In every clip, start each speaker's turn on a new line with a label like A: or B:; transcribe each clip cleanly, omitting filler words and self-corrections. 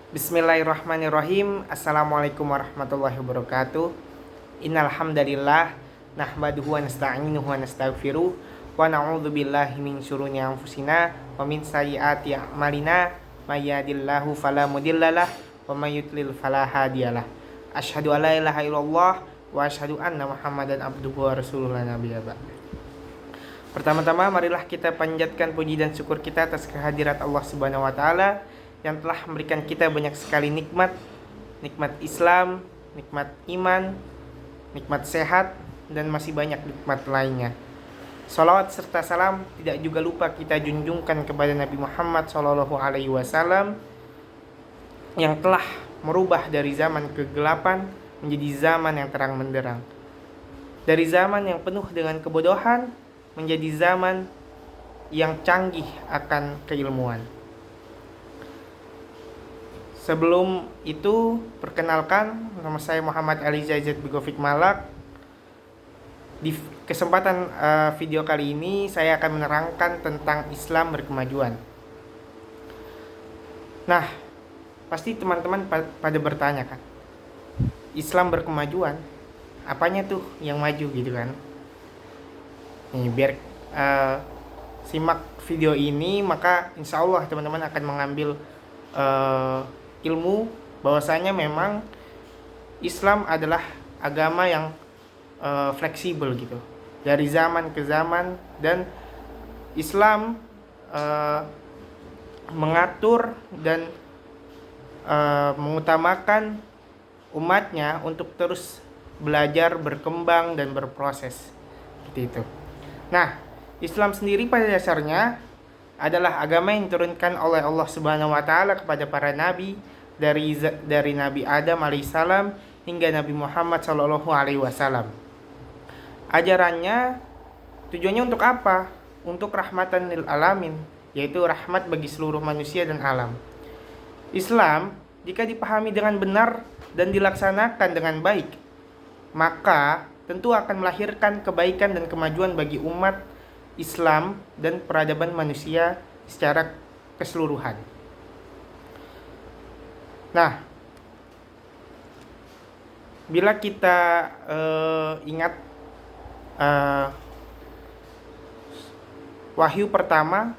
A: Bismillahirrahmanirrahim. Assalamualaikum warahmatullahi wabarakatuh. Innal hamdalillah nahmaduhu wa nasta'inuhu wa nastaghfiruh wa na'udzu billahi min syururi anfusina wa min sayyiati a'malina may yahdihillahu fala mudhillalah wa may yudlil fala hadiyalah. Asyhadu an la ilaha illallah wa asyhadu anna Muhammadan abduhu wa rasuluhu la nabiyya ba'd. Pertama-tama marilah kita panjatkan puji dan syukur kita atas kehadirat Allah Subhanahu wa taala yang telah memberikan kita banyak sekali nikmat Islam, nikmat iman, nikmat sehat, dan masih banyak nikmat lainnya. Salawat serta salam tidak juga lupa kita junjungkan kepada Nabi Muhammad SAW yang telah merubah dari zaman kegelapan menjadi zaman yang terang benderang, dari zaman yang penuh dengan kebodohan menjadi zaman yang canggih akan keilmuan. Sebelum itu, perkenalkan, nama saya Muhammad Ali Zaizat Bigofik Malak. Di kesempatan video kali ini saya akan menerangkan tentang Islam berkemajuan. Nah, pasti teman-teman pada bertanya kan, Islam berkemajuan, apanya tuh yang maju gitu kan? Nih, biar simak video ini, maka insya Allah teman-teman akan mengambil ilmu bahwasanya memang Islam adalah agama yang fleksibel gitu, dari zaman ke zaman, dan Islam mengatur dan mengutamakan umatnya untuk terus belajar, berkembang, dan berproses seperti itu. Nah, Islam sendiri pada dasarnya adalah agama yang diturunkan oleh Allah Subhanahu wa taala kepada para nabi dari Nabi Adam alaihissalam hingga Nabi Muhammad sallallahu alaihi wasallam. Ajarannya tujuannya untuk apa? Untuk rahmatan lil alamin, yaitu rahmat bagi seluruh manusia dan alam. Islam jika dipahami dengan benar dan dilaksanakan dengan baik, maka tentu akan melahirkan kebaikan dan kemajuan bagi umat Islam dan peradaban manusia secara keseluruhan. Nah, bila kita ingat wahyu pertama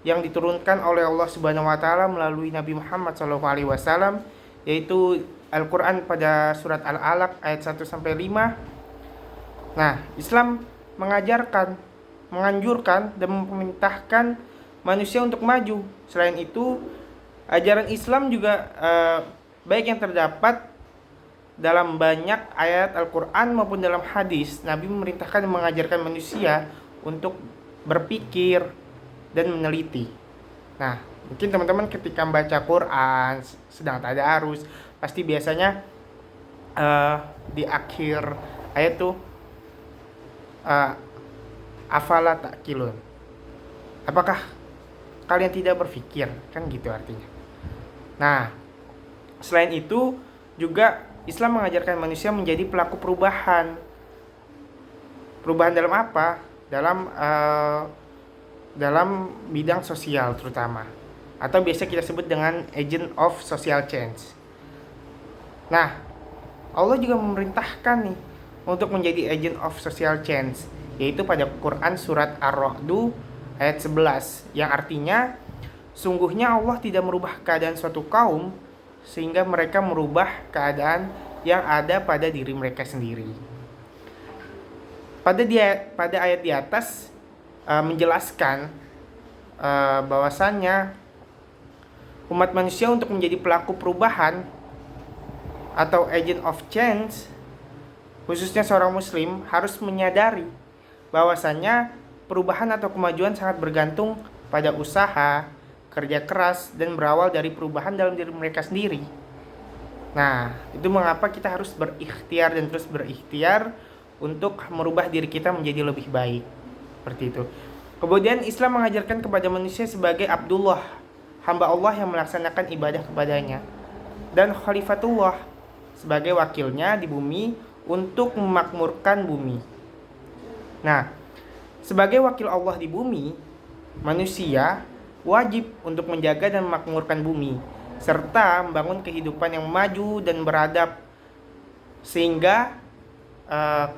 A: yang diturunkan oleh Allah Subhanahu wa taala melalui Nabi Muhammad SAW, yaitu Al-Qur'an pada surat Al-Alaq ayat 1 sampai 5. Nah, Islam menganjurkan dan memerintahkan manusia untuk maju. Selain itu, ajaran Islam juga baik yang terdapat dalam banyak ayat Al-Quran maupun dalam hadis. Nabi memerintahkan dan mengajarkan manusia untuk berpikir dan meneliti. Nah, mungkin teman-teman ketika membaca Quran sedang tadarus, pasti biasanya di akhir ayat tuh afala ta'qilun, apakah kalian tidak berpikir, kan gitu artinya. Nah, selain itu juga Islam mengajarkan manusia menjadi pelaku perubahan dalam apa? Dalam bidang sosial terutama, atau biasa kita sebut dengan agent of social change. Nah, Allah juga memerintahkan nih untuk menjadi agent of social change, yaitu pada Quran surat Ar-Ra'd ayat 11, yang artinya sungguhnya Allah tidak merubah keadaan suatu kaum sehingga mereka merubah keadaan yang ada pada diri mereka sendiri. Pada ayat di atas menjelaskan bahwasannya umat manusia untuk menjadi pelaku perubahan atau agent of change, khususnya seorang muslim, harus menyadari bahwasannya perubahan atau kemajuan sangat bergantung pada usaha, kerja keras, dan berawal dari perubahan dalam diri mereka sendiri. Nah, itu mengapa kita harus berikhtiar dan terus berikhtiar untuk merubah diri kita menjadi lebih baik. Seperti itu. Kemudian Islam mengajarkan kepada manusia sebagai Abdullah, hamba Allah yang melaksanakan ibadah kepadanya, dan Khalifatullah sebagai wakilnya di bumi untuk memakmurkan bumi. Nah, sebagai wakil Allah di bumi, manusia wajib untuk menjaga dan memakmurkan bumi serta membangun kehidupan yang maju dan beradab sehingga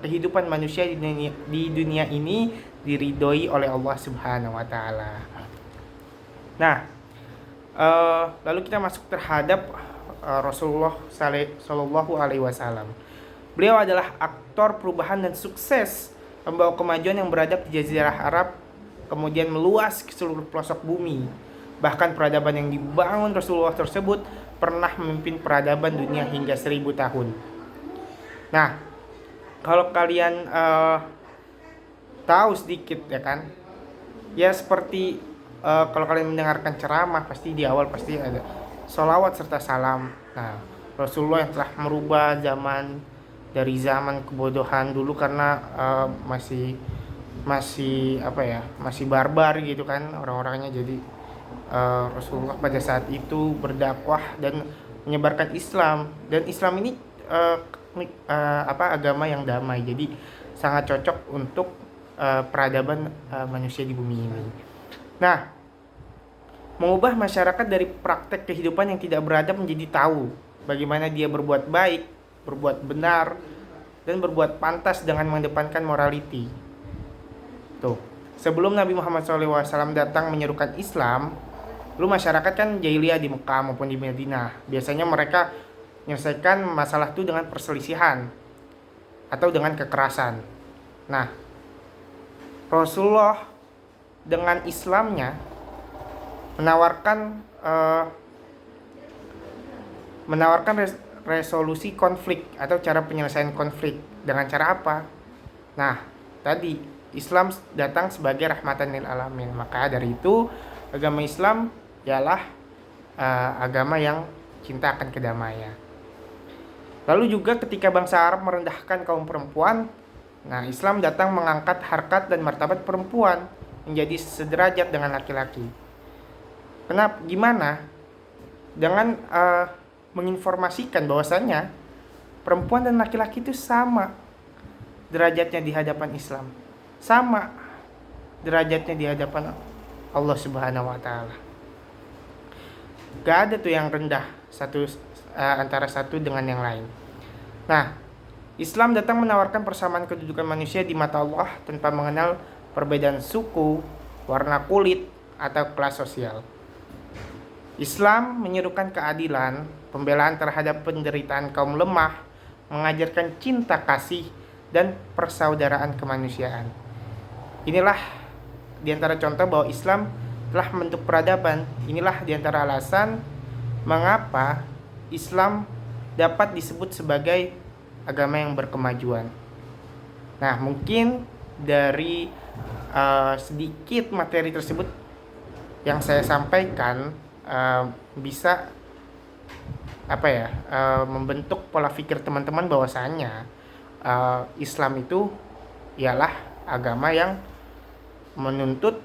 A: kehidupan manusia di dunia ini diridhoi oleh Allah Subhanahu wa taala. Nah, lalu kita masuk terhadap Rasulullah sallallahu alaihi wasallam. Beliau adalah aktor perubahan dan sukses membawa kemajuan yang beradab di Jazirah Arab, kemudian meluas ke seluruh pelosok bumi. Bahkan peradaban yang dibangun Rasulullah tersebut pernah memimpin peradaban dunia hingga 1000 tahun. Nah, kalau kalian tahu sedikit ya kan, ya seperti kalau kalian mendengarkan ceramah pasti di awal pasti ada sholawat serta salam. Nah, Rasulullah yang telah merubah zaman dari zaman kebodohan dulu karena masih barbar gitu kan orang-orangnya. Jadi Rasulullah pada saat itu berdakwah dan menyebarkan Islam, dan Islam ini agama yang damai, jadi sangat cocok untuk peradaban manusia di bumi ini. Nah, mengubah masyarakat dari praktek kehidupan yang tidak beradab menjadi tahu bagaimana dia berbuat baik, berbuat benar, dan berbuat pantas dengan mengedepankan morality. Tuh, sebelum Nabi Muhammad SAW datang menyerukan Islam, dulu masyarakat kan jahiliyah di Mekah maupun di Madinah. Biasanya mereka menyelesaikan masalah itu dengan perselisihan atau dengan kekerasan. Nah, Rasulullah dengan Islamnya menawarkan resolusi konflik atau cara penyelesaian konflik. Dengan cara apa? Nah, tadi Islam datang sebagai rahmatan lil alamin. Maka dari itu agama Islam ialah agama yang cinta akan kedamaian. Lalu juga ketika bangsa Arab merendahkan kaum perempuan, nah Islam datang mengangkat harkat dan martabat perempuan menjadi sederajat dengan laki-laki. Kenapa? Gimana? Dengan menginformasikan bahwasannya perempuan dan laki-laki itu sama derajatnya di hadapan Islam, sama derajatnya di hadapan Allah Subhanahu wa taala. Gak ada tuh yang rendah antara satu dengan yang lain. Nah, Islam datang menawarkan persamaan kedudukan manusia di mata Allah tanpa mengenal perbedaan suku, warna kulit, atau kelas sosial. Islam menyerukan keadilan, pembelaan terhadap penderitaan kaum lemah, mengajarkan cinta kasih dan persaudaraan kemanusiaan. Inilah diantara contoh bahwa Islam telah membentuk peradaban. Inilah diantara alasan mengapa Islam dapat disebut sebagai agama yang berkemajuan. Nah, mungkin dari sedikit materi tersebut yang saya sampaikan bisa membentuk pola pikir teman-teman bahwasannya Islam itu ialah agama yang menuntut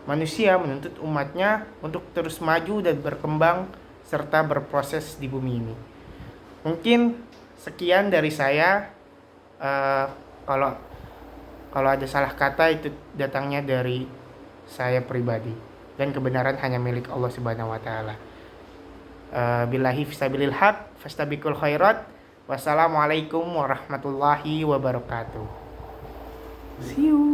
A: manusia, menuntut umatnya untuk terus maju dan berkembang serta berproses di bumi ini. Mungkin sekian dari saya. Kalau ada salah kata itu datangnya dari saya pribadi, dan kebenaran hanya milik Allah Subhanahu wa taala. Billahi fisabilil haq fastabiqul khairat. Wassalamualaikum warahmatullahi wabarakatuh. See you.